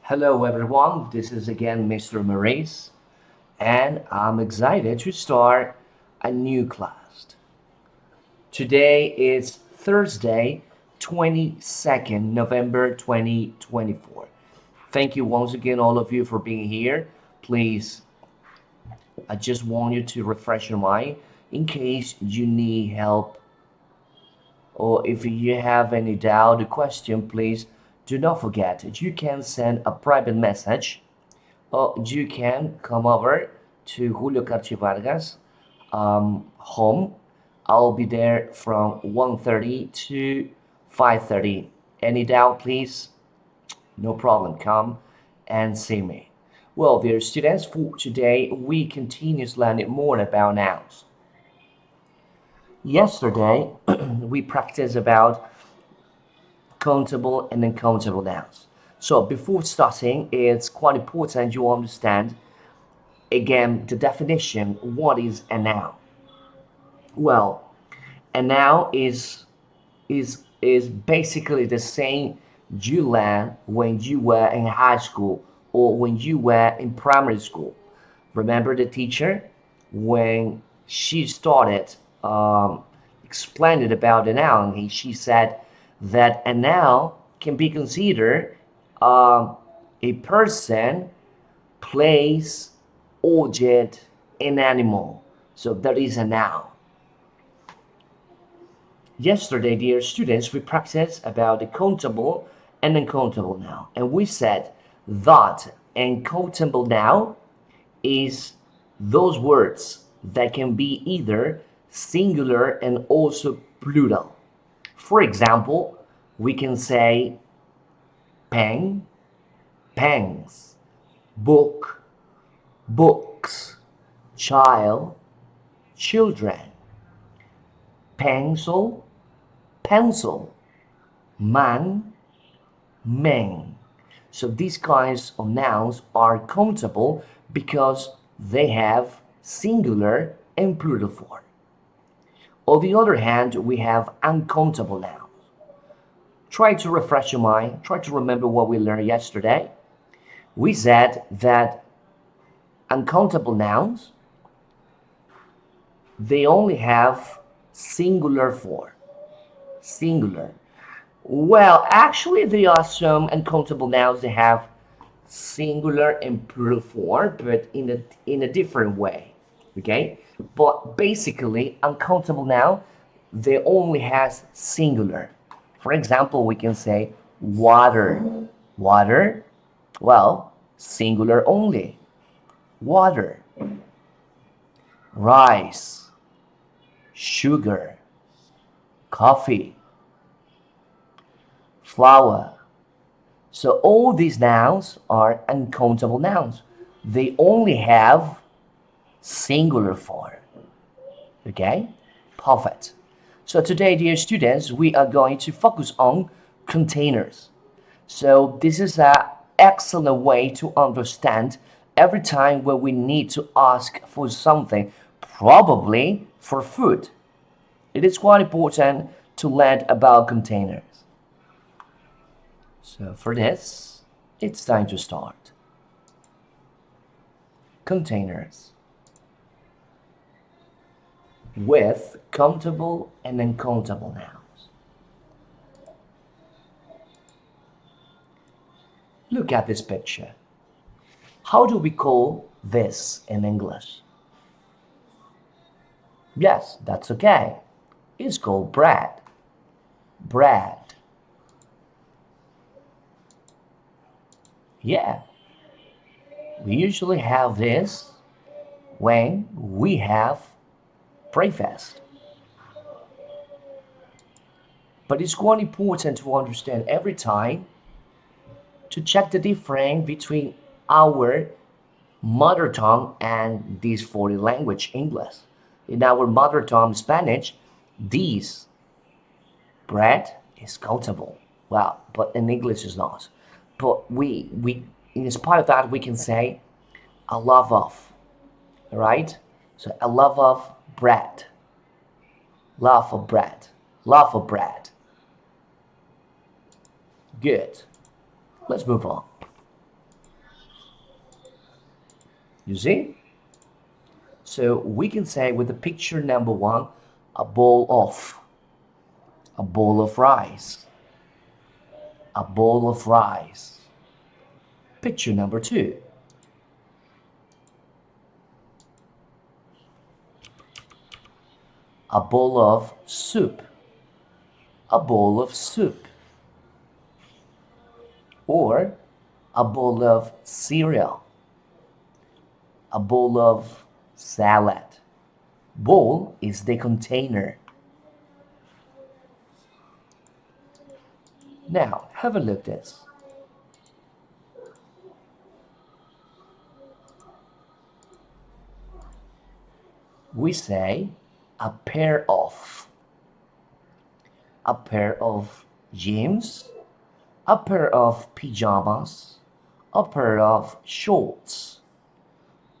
Hello everyone, this is again Mr. Maurice, and I'm excited to start a new class. Today is Thursday, 22nd November 2024. Thank you once again, all of you, for being here. Please, I just want you to refresh your mind in case you need help or if you have any doubt or question, please do not forget you can send a private message or you can come over to Julio Carchi Vargas home. I'll be there from 1:30 to 5:30. Any doubt, please? No problem. Come and see me. Well, dear students, for today we continue learning more about nouns. Yesterday we practiced about countable and uncountable nouns. So before starting, it's quite important you understand again the definition. What is a noun? Well, a noun is basically the same you learned when you were in high school or when you were in primary school. Remember the teacher when she started explaining about a noun, she said that a noun can be considered um, a person, place, object, an animal. So that is a noun. Yesterday, dear students, we practiced about the countable and uncountable noun, and we said that uncountable noun is those words that can be either singular and also plural. For example, we can say pen, pens, book, books, child, children, pencil, pencil, man, men. So these kinds of nouns are countable because they have singular and plural form. On the other hand, we have uncountable nouns. Try to refresh your mind, try to remember what we learned yesterday. We said that uncountable nouns, they only have singular form. Singular. Well, actually, there are some uncountable nouns that have singular and plural form, but in a different way. Okay, but basically, uncountable noun they only has singular. For example, we can say water, water. Well, singular only. Water, rice, sugar, coffee, flour. So all these nouns are uncountable nouns. They only have singular form. Okay? Perfect. So today, dear students, we are going to focus on containers. So this is an excellent way to understand every time when we need to ask for something, probably for food. It is quite important to learn about containers. So for this, it's time to start. Containers with countable and uncountable nouns. Look at this picture. How do we call this in English? Yes, that's okay. It's called bread. Bread. Yeah, we usually have this when we have breakfast. But it's quite important to understand every time to check the difference between our mother tongue and this foreign language, English. In our mother tongue, Spanish, this bread is countable. Well, but in English is not. But we in spite of that we can say a love of, right? So a love of bread, love of bread, love of bread. Good. Let's move on. You see? So we can say with the picture number one, a bowl of, a bowl of rice, a bowl of rice. Picture number two, a bowl of soup, a bowl of soup. Or a bowl of cereal, a bowl of salad. Bowl is the container. Now, have a look at this. We say a pair of jeans, a pair of pajamas, a pair of shorts,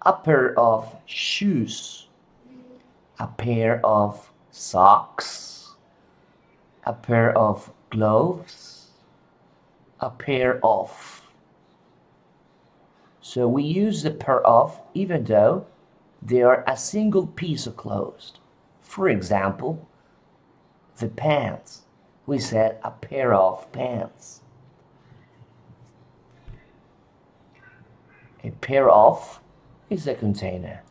a pair of shoes, a pair of socks, a pair of gloves, a pair of. So we use the pair of even though they are a single piece of clothes. For example, the pants. We said a pair of pants. A pair of is a container.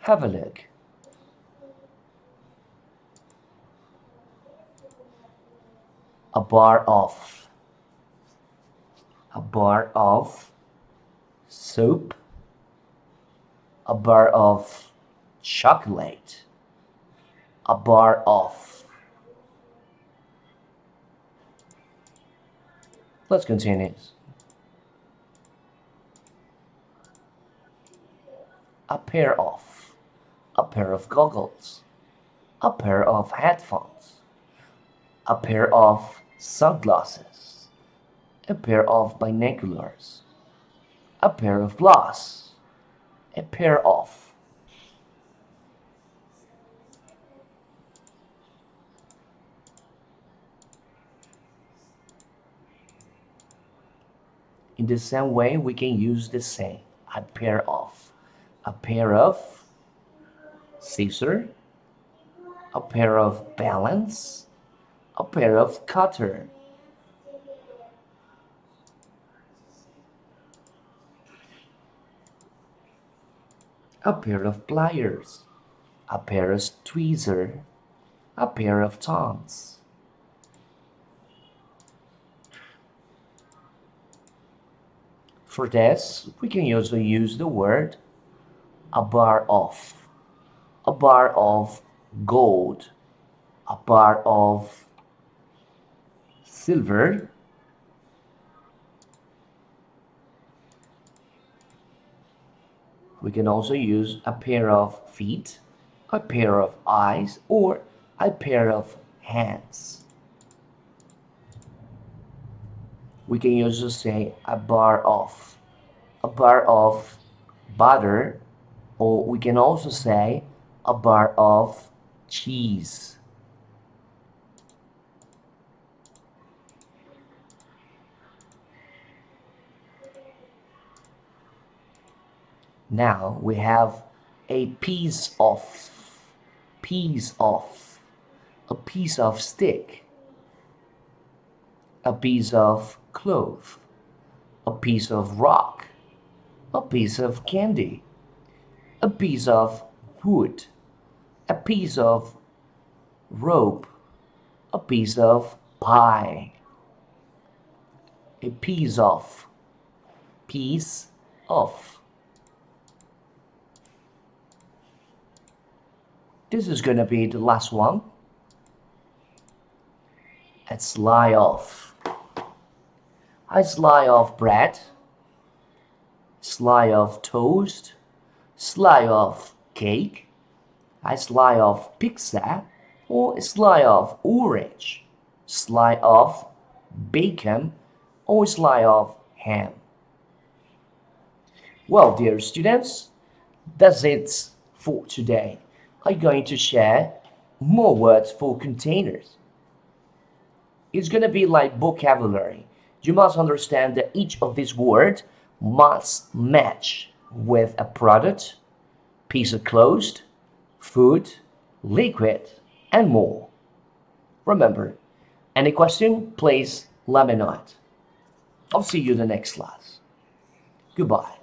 Have a look. A bar of. A bar of soap. A bar of chocolate. A bar of. Let's continue. A pair of. A pair of goggles. A pair of headphones. A pair of sunglasses. A pair of binoculars. A pair of glass. A pair of. In the same way, we can use the same. A pair of. A pair of scissor. A pair of balance. A pair of cutter. A pair of pliers. A pair of tweezers. A pair of tongs. For this, we can also use the word a bar of. A bar of gold. A bar of silver. We can also use a pair of feet, a pair of eyes, or a pair of hands. We can also say a bar of butter, or we can also say a bar of cheese. Now we have a piece of, a piece of stick, a piece of cloth, a piece of rock, a piece of candy, a piece of wood, a piece of rope, a piece of pie, a piece of. This is gonna be the last one. A slice of. A slice of bread, slice of toast, slice of cake, a slice of pizza, or a slice of orange, slice of bacon, or a slice of ham. Well, dear students, that's it for today. I'm going to share more words for containers. It's going to be like vocabulary. You must understand that each of these words must match with a product, piece of clothes, food, liquid, and more. Remember, any question, please let me know it. I'll see you in the next class. Goodbye.